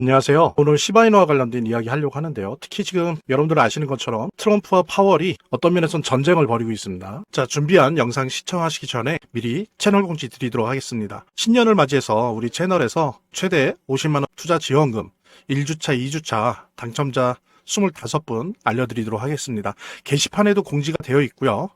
안녕하세요. 오늘 시바이너와 관련된 이야기 하려고 하는데요. 특히 지금 여러분들 아시는 것처럼 트럼프와 파월이 어떤 면에선 전쟁을 벌이고 있습니다. 자, 준비한 영상 시청하시기 전에 미리 채널 공지 드리도록 하겠습니다. 신년을 맞이해서 우리 채널에서 최대 50만원 투자 지원금 1주차, 2주차 당첨자 25분 알려드리도록 하겠습니다. 게시판에도 공지가 되어 있고요.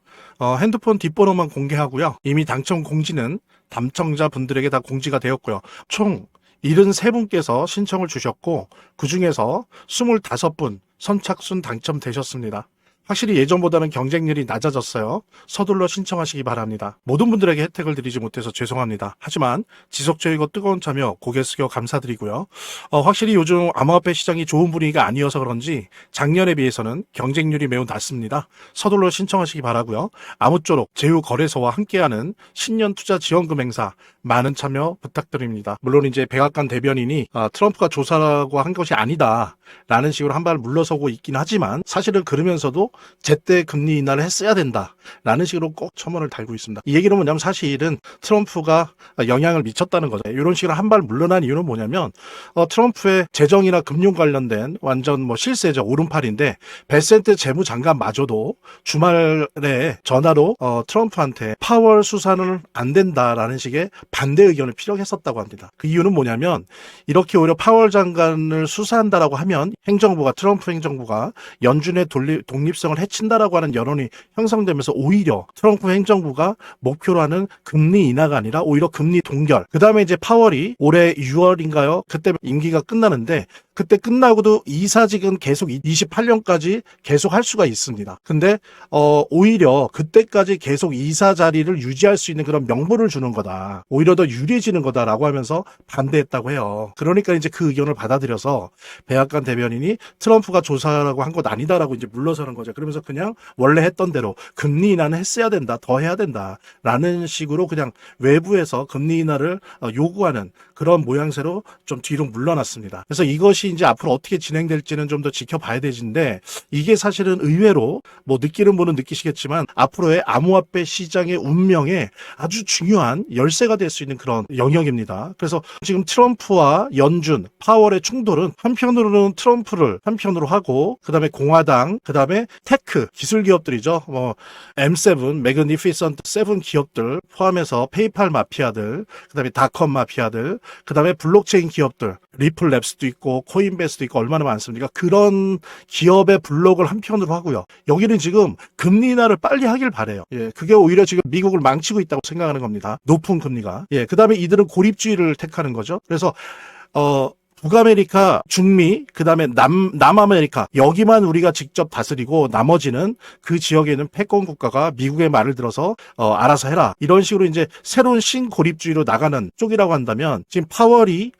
핸드폰 뒷번호만 공개하고요. 이미 당첨 공지는 당첨자분들에게 다 공지가 되었고요. 총 73분께서 신청을 주셨고 그 중에서 25분 선착순 당첨되셨습니다. 확실히 예전보다는 경쟁률이 낮아졌어요. 서둘러 신청하시기 바랍니다. 모든 분들에게 혜택을 드리지 못해서 죄송합니다. 하지만 지속적이고 뜨거운 참여 고개 숙여 감사드리고요. 확실히 요즘 암호화폐 시장이 좋은 분위기가 아니어서 그런지 작년에 비해서는 경쟁률이 매우 낮습니다. 서둘러 신청하시기 바라고요. 아무쪼록 제휴거래소와 함께하는 신년 투자 지원금 행사 많은 참여 부탁드립니다. 물론 이제 백악관 대변인이 트럼프가 조사라고 한 것이 아니다 라는 식으로 한 발 물러서고 있긴 하지만 사실은 그러면서도 제때 금리 인하를 했어야 된다 라는 식으로 꼭 첨언을 달고 있습니다. 이 얘기는 뭐냐면 사실은 트럼프가 영향을 미쳤다는 거죠. 이런 식으로 한 발 물러난 이유는 뭐냐면 트럼프의 재정이나 금융 관련된 완전 실세적 오른팔인데 베센트 재무장관마저도 주말에 전화로 트럼프한테 파월 수사는 안 된다라는 식의 반대 의견을 피력했었다고 합니다. 그 이유는 뭐냐면 이렇게 오히려 파월 장관을 수사한다라고 하면 트럼프 행정부가 연준의 독립성을 해친다라고 하는 여론이 형성되면서 오히려 트럼프 행정부가 목표로 하는 금리 인하가 아니라 오히려 금리 동결. 그 다음에 이제 파월이 올해 6월인가요? 그때 임기가 끝나는데 그때 끝나고도 이사직은 계속 28년까지 계속 할 수가 있습니다. 근데 오히려 그때까지 계속 이사 자리를 유지할 수 있는 그런 명분을 주는 거다. 오히려 더 유리해지는 거다라고 하면서 반대했다고 해요. 그러니까 이제 그 의견을 받아들여서 백악관 대변인이 트럼프가 조사라고 한 것 아니다라고 이제 물러서는 거죠. 그러면서 그냥 원래 했던 대로 금리 인하는 했어야 된다, 더 해야 된다라는 식으로 그냥 외부에서 금리 인하를 요구하는 그런 모양새로 좀 뒤로 물러났습니다. 그래서 이것이 이제 앞으로 어떻게 진행될지는 좀 더 지켜봐야 되는데 이게 사실은 의외로 느끼는 분은 느끼시겠지만 앞으로의 암호화폐 시장의 운명에 아주 중요한 열쇠가 될 수 있는 그런 영역입니다. 그래서 지금 트럼프와 연준, 파월의 충돌은 한편으로는 트럼프를 한편으로 하고 그 다음에 공화당, 그 다음에 테크 기술 기업들이죠. M7, 매그니피선트 7 기업들 포함해서 페이팔 마피아들, 그 다음에 닷컴 마피아들, 그 다음에 블록체인 기업들, 리플 랩스도 있고 코인베스도 있고 얼마나 많습니까? 그런 기업의 블록을 한편으로 하고요. 여기는 지금 금리 인하를 빨리 하길 바래요. 예, 그게 오히려 지금 미국을 망치고 있다고 생각하는 겁니다. 높은 금리가. 예, 그 다음에 이들은 고립주의를 택하는 거죠. 그래서 북아메리카, 중미, 그 다음에 남아메리카 여기만 우리가 직접 다스리고 나머지는 그 지역에는 패권 국가가 미국의 말을 들어서 알아서 해라. 이런 식으로 이제 새로운 신고립주의로 나가는 쪽이라고 한다면 지금 파월을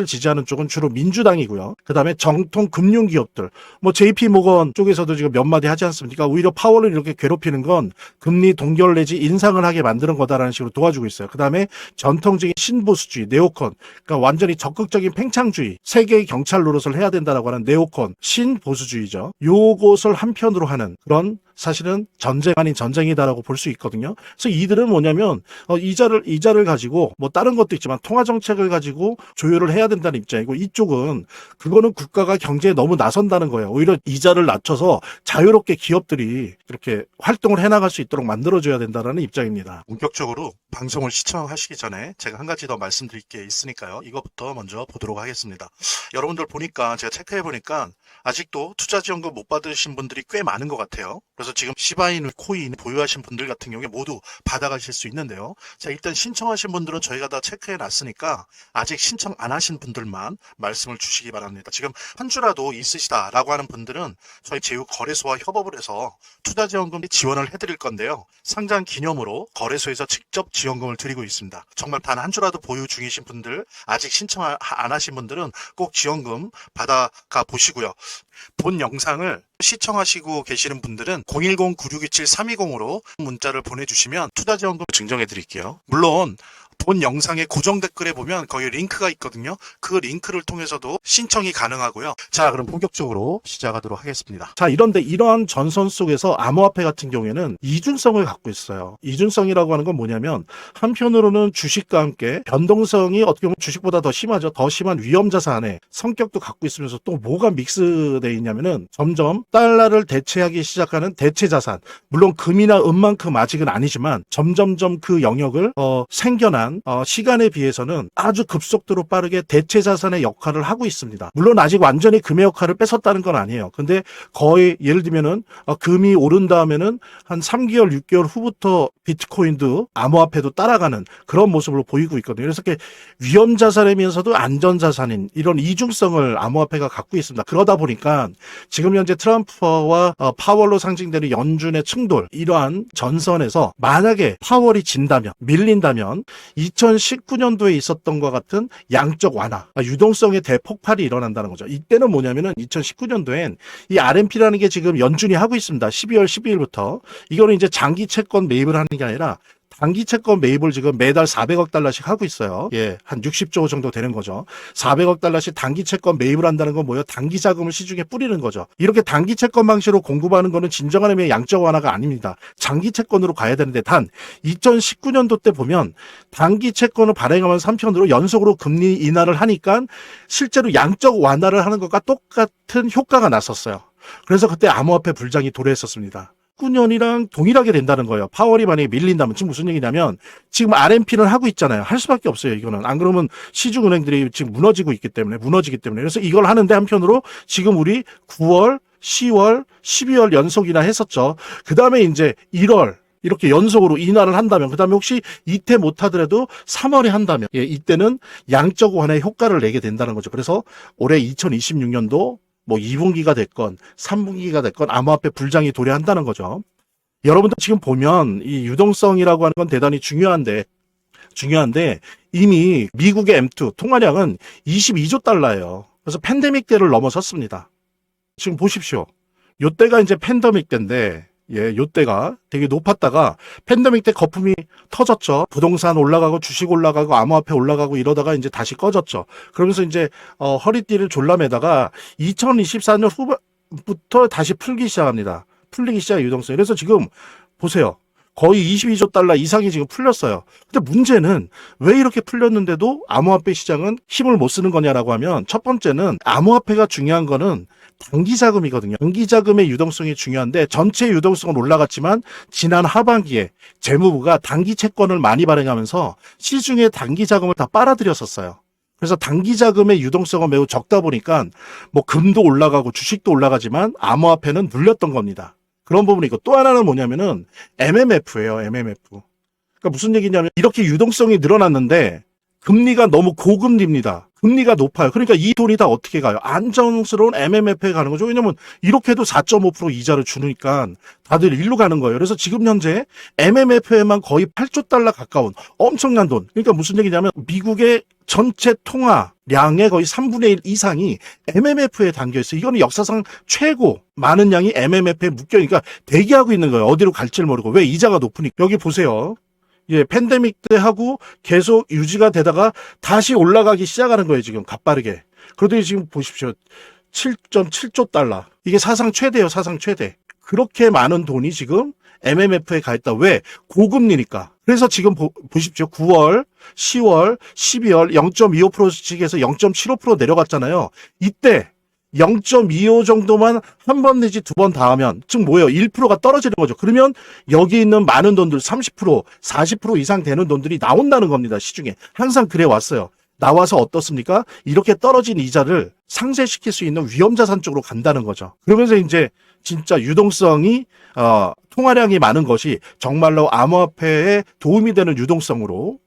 지지하는 쪽은 주로 민주당이고요. 그 다음에 정통 금융기업들 JP 모건 쪽에서도 지금 몇 마디 하지 않습니까? 오히려 파월을 이렇게 괴롭히는 건 금리 동결 내지 인상을 하게 만드는 거다라는 식으로 도와주고 있어요. 그 다음에 전통적인 신보수주의, 네오콘, 그러니까 완전히 적극적인 팽창주의, 세계의 경찰 노릇을 해야 된다라고 하는 네오콘, 신보수주의죠. 요것을 한편으로 하는 그런 사실은 전쟁 아닌 전쟁이다라고 볼 수 있거든요. 그래서 이들은 뭐냐면 이자를 가지고 다른 것도 있지만 통화 정책을 가지고 조율을 해야 된다는 입장이고 이쪽은 그거는 국가가 경제에 너무 나선다는 거예요. 오히려 이자를 낮춰서 자유롭게 기업들이 이렇게 활동을 해나갈 수 있도록 만들어줘야 된다는 입장입니다. 본격적으로 방송을 시청하시기 전에 제가 한 가지 더 말씀드릴 게 있으니까요. 이것부터 먼저 보도록 하겠습니다. 여러분들 보니까 제가 체크해보니까 아직도 투자지원금 못 받으신 분들이 꽤 많은 것 같아요. 그래서 지금 시바이누 코인 보유하신 분들 같은 경우에 모두 받아가실 수 있는데요. 자, 일단 신청하신 분들은 저희가 다 체크해 놨으니까 아직 신청 안 하신 분들만 말씀을 주시기 바랍니다. 지금 한 주라도 있으시다라고 하는 분들은 저희 제휴거래소와 협업을 해서 투자지원금 지원을 해드릴 건데요. 상장 기념으로 거래소에서 직접 지원금을 드리고 있습니다. 정말 단 한 주라도 보유 중이신 분들, 아직 신청 안 하신 분들은 꼭 지원금 받아가 보시고요. 본 영상을 시청하시고 계시는 분들은 010-9627-320으로 문자를 보내주시면 투자지원금 증정해 드릴게요. 물론 본 영상의 고정 댓글에 보면 거기 링크가 있거든요. 그 링크를 통해서도 신청이 가능하고요. 자, 그럼 본격적으로 시작하도록 하겠습니다. 자, 이런데 이러한 전선 속에서 암호화폐 같은 경우에는 이중성을 갖고 있어요. 이중성이라고 하는 건 뭐냐면 한편으로는 주식과 함께 변동성이 어떻게 보면 주식보다 더 심하죠. 더 심한 위험자산의 성격도 갖고 있으면서 또 뭐가 믹스되어 있냐면은 점점 달러를 대체하기 시작하는 대체자산, 물론 금이나 은만큼 아직은 아니지만 점점점 그 영역을 생겨난 시간에 비해서는 아주 급속도로 빠르게 대체자산의 역할을 하고 있습니다. 물론 아직 완전히 금의 역할을 뺏었다는 건 아니에요. 근데 거의 예를 들면은 금이 오른 다음에는 한 3개월, 6개월 후부터 비트코인도 암호화폐도 따라가는 그런 모습으로 보이고 있거든요. 그래서 이렇게 위험자산이면서도 안전자산인 이런 이중성을 암호화폐가 갖고 있습니다. 그러다 보니까 지금 현재 트럼프와 파월로 상징되는 연준의 충돌, 이러한 전선에서 만약에 파월이 진다면, 밀린다면 2019년도에 있었던 것 같은 양적 완화, 유동성의 대폭발이 일어난다는 거죠. 이때는 뭐냐면은 2019년도엔 이 RMP라는 게 지금 연준이 하고 있습니다. 12월 12일부터. 이거는 이제 장기 채권 매입을 하는 게 아니라 단기 채권 매입을 지금 매달 400억 달러씩 하고 있어요. 예, 한 60조 정도 되는 거죠. 400억 달러씩 단기 채권 매입을 한다는 건 뭐예요? 단기 자금을 시중에 뿌리는 거죠. 이렇게 단기 채권 방식으로 공급하는 거는 진정한 의미의 양적 완화가 아닙니다. 장기 채권으로 가야 되는데 단 2019년도 때 보면 단기 채권을 발행하면서 한편으로 연속으로 금리 인하를 하니까 실제로 양적 완화를 하는 것과 똑같은 효과가 났었어요. 그래서 그때 암호화폐 불장이 도래했었습니다. 19년이랑 동일하게 된다는 거예요. 파월이 만약에 밀린다면. 지금 무슨 얘기냐면 지금 RMP는 하고 있잖아요. 할 수밖에 없어요. 이거는. 안 그러면 시중은행들이 지금 무너지기 때문에. 그래서 이걸 하는데 한편으로 지금 우리 9월, 10월, 12월 연속이나 했었죠. 그 다음에 이제 1월 이렇게 연속으로 인하를 한다면, 그 다음에 혹시 이때 못하더라도 3월에 한다면, 예, 이때는 양적 완화의 효과를 내게 된다는 거죠. 그래서 올해 2026년도 뭐 2분기가 됐건 3분기가 됐건 암호화폐 불장이 도래한다는 거죠. 여러분들 지금 보면 이 유동성이라고 하는 건 대단히 중요한데 이미 미국의 M2 통화량은 22조 달러예요. 그래서 팬데믹 때를 넘어섰습니다. 지금 보십시오. 요때가 이제 팬데믹 때인데, 예, 요때가 되게 높았다가 팬데믹 때 거품이 터졌죠. 부동산 올라가고 주식 올라가고 암호화폐 올라가고 이러다가 이제 다시 꺼졌죠. 그러면서 이제 허리띠를 졸라매다가 2024년 후반부터 다시 풀기 시작합니다. 풀리기 시작 유동성. 그래서 지금 보세요. 거의 22조 달러 이상이 지금 풀렸어요. 근데 문제는 왜 이렇게 풀렸는데도 암호화폐 시장은 힘을 못 쓰는 거냐라고 하면 첫 번째는 암호화폐가 중요한 거는 단기 자금이거든요. 단기 자금의 유동성이 중요한데 전체 유동성은 올라갔지만 지난 하반기에 재무부가 단기 채권을 많이 발행하면서 시중에 단기 자금을 다 빨아들였었어요. 그래서 단기 자금의 유동성은 매우 적다 보니까 뭐 금도 올라가고 주식도 올라가지만 암호화폐는 눌렸던 겁니다. 그런 부분이 있고 또 하나는 뭐냐면은 MMF예요. MMF. 그러니까 무슨 얘기냐면 이렇게 유동성이 늘어났는데 금리가 너무 고금리입니다. 금리가 높아요. 그러니까 이 돈이 다 어떻게 가요? 안정스러운 MMF에 가는 거죠. 왜냐면 이렇게 해도 4.5% 이자를 주니까 다들 일로 가는 거예요. 그래서 지금 현재 MMF에만 거의 8조 달러 가까운 엄청난 돈. 그러니까 무슨 얘기냐면 미국의 전체 통화량의 거의 3분의 1 이상이 MMF에 담겨 있어요. 이거는 역사상 최고 많은 양이 MMF에 묶여 있으니까 대기하고 있는 거예요. 어디로 갈지를 모르고. 왜? 이자가 높으니까. 여기 보세요. 예, 팬데믹 때 하고 계속 유지가 되다가 다시 올라가기 시작하는 거예요, 지금 가빠르게. 그러더니 지금 보십시오. 7.7조 달러. 이게 사상 최대예요, 사상 최대. 그렇게 많은 돈이 지금 MMF에 가 있다. 왜? 고금리니까. 그래서 지금 보십시오. 9월, 10월, 12월 0.25%씩에서 0.75% 내려갔잖아요. 이때 0.25 정도만 한 번 내지 두 번 닿으면 즉 뭐예요? 1%가 떨어지는 거죠. 그러면 여기 있는 많은 돈들 30%, 40% 이상 되는 돈들이 나온다는 겁니다. 시중에. 항상 그래 왔어요. 나와서 어떻습니까? 이렇게 떨어진 이자를 상쇄시킬 수 있는 위험자산 쪽으로 간다는 거죠. 그러면서 이제 진짜 유동성이 통화량이 많은 것이 정말로 암호화폐에 도움이 되는 유동성으로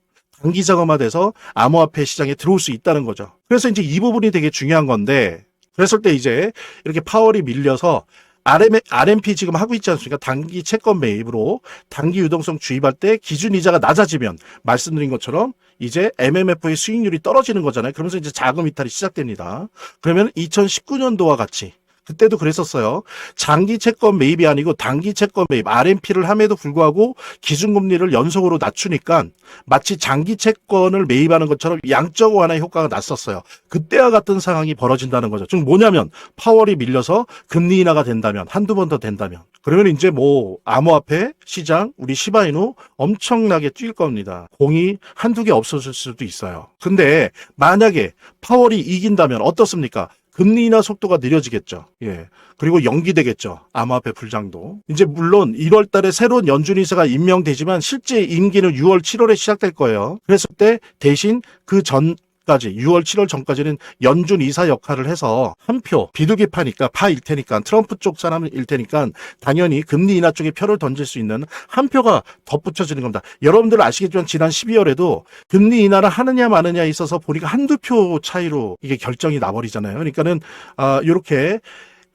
단기 자금화돼서 암호화폐 시장에 들어올 수 있다는 거죠. 그래서 이제 이 부분이 되게 중요한 건데 그랬을 때 이제 이렇게 파월이 밀려서 RMP 지금 하고 있지 않습니까? 단기 채권 매입으로 단기 유동성 주입할 때 기준 이자가 낮아지면 말씀드린 것처럼 이제 MMF의 수익률이 떨어지는 거잖아요. 그러면서 이제 자금 이탈이 시작됩니다. 그러면 2019년도와 같이 그때도 그랬었어요. 장기 채권 매입이 아니고 단기 채권 매입, RMP를 함에도 불구하고 기준금리를 연속으로 낮추니까 마치 장기 채권을 매입하는 것처럼 양적 완화의 효과가 났었어요. 그때와 같은 상황이 벌어진다는 거죠. 즉 뭐냐면 파월이 밀려서 금리 인하가 된다면, 한두 번 더 된다면, 그러면 이제 뭐 암호화폐 시장, 우리 시바이누 엄청나게 뛸 겁니다. 공이 한두 개 없어질 수도 있어요. 근데 만약에 파월이 이긴다면 어떻습니까? 금리 인하 속도가 느려지겠죠. 예. 그리고 연기되겠죠. 암호화폐 불장도. 이제 물론 1월 달에 새로운 연준이사가 임명되지만 실제 임기는 6월, 7월에 시작될 거예요. 그랬을 때 대신 그 전까지 6월, 7월 전까지는 연준 이사 역할을 해서 한 표, 비둘기파니까 파일 테니까 트럼프 쪽 사람일 테니까 당연히 금리 인하 쪽에 표를 던질 수 있는 한 표가 덧붙여지는 겁니다. 여러분들 아시겠지만 지난 12월에도 금리 인하를 하느냐 마느냐에 있어서 보니까 한두 표 차이로 이게 결정이 나버리잖아요. 그러니까는 이렇게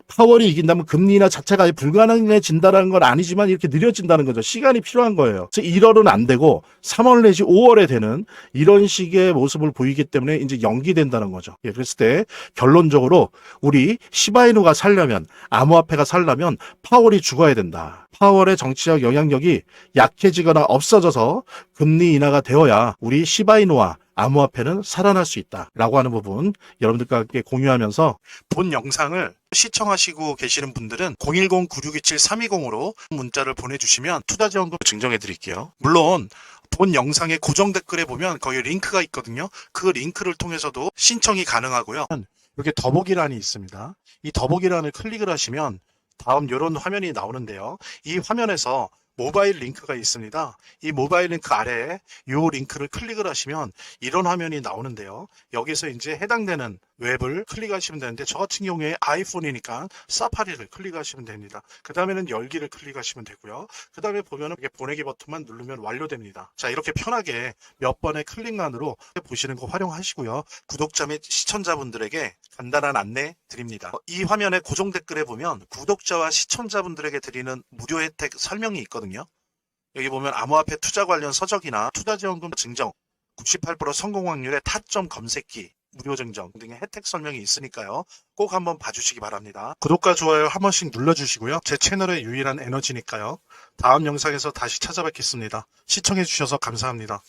파월이 이긴다면 금리 인하 자체가 불가능해진다는 건 아니지만 이렇게 느려진다는 거죠. 시간이 필요한 거예요. 그래서 1월은 안 되고 3월 내지 5월에 되는 이런 식의 모습을 보이기 때문에 이제 연기된다는 거죠. 예, 그랬을 때 결론적으로 우리 시바이누가 살려면, 암호화폐가 살려면 파월이 죽어야 된다. 파월의 정치적 영향력이 약해지거나 없어져서 금리 인하가 되어야 우리 시바이누와 암호화폐는 살아날 수 있다라고 하는 부분 여러분들과 함께 공유하면서 본 영상을 시청하시고 계시는 분들은 010-9627-320으로 문자를 보내주시면 투자지원금 증정해 드릴게요. 물론 본 영상의 고정 댓글에 보면 거기 링크가 있거든요. 그 링크를 통해서도 신청이 가능하고요. 이렇게 더보기란이 있습니다. 이 더보기란을 클릭을 하시면 다음 이런 화면이 나오는데요. 이 화면에서 모바일 링크가 있습니다. 이 모바일 링크 아래에 이 링크를 클릭을 하시면 이런 화면이 나오는데요. 여기서 이제 해당되는 웹을 클릭하시면 되는데 저 같은 경우에 아이폰이니까 사파리를 클릭하시면 됩니다. 그 다음에는 열기를 클릭하시면 되고요. 그 다음에 보면은 이렇게 보내기 버튼만 누르면 완료됩니다. 자, 이렇게 편하게 몇 번의 클릭만으로 보시는 거 활용하시고요. 구독자 및 시청자분들에게 간단한 안내 드립니다. 이 화면의 고정 댓글에 보면 구독자와 시청자분들에게 드리는 무료 혜택 설명이 있거든요. 여기 보면 암호화폐 투자 관련 서적이나 투자지원금 증정, 98% 성공 확률의 타점 검색기, 무료 증정 등의 혜택 설명이 있으니까요. 꼭 한번 봐주시기 바랍니다. 구독과 좋아요 한 번씩 눌러주시고요. 제 채널의 유일한 에너지니까요. 다음 영상에서 다시 찾아뵙겠습니다. 시청해주셔서 감사합니다.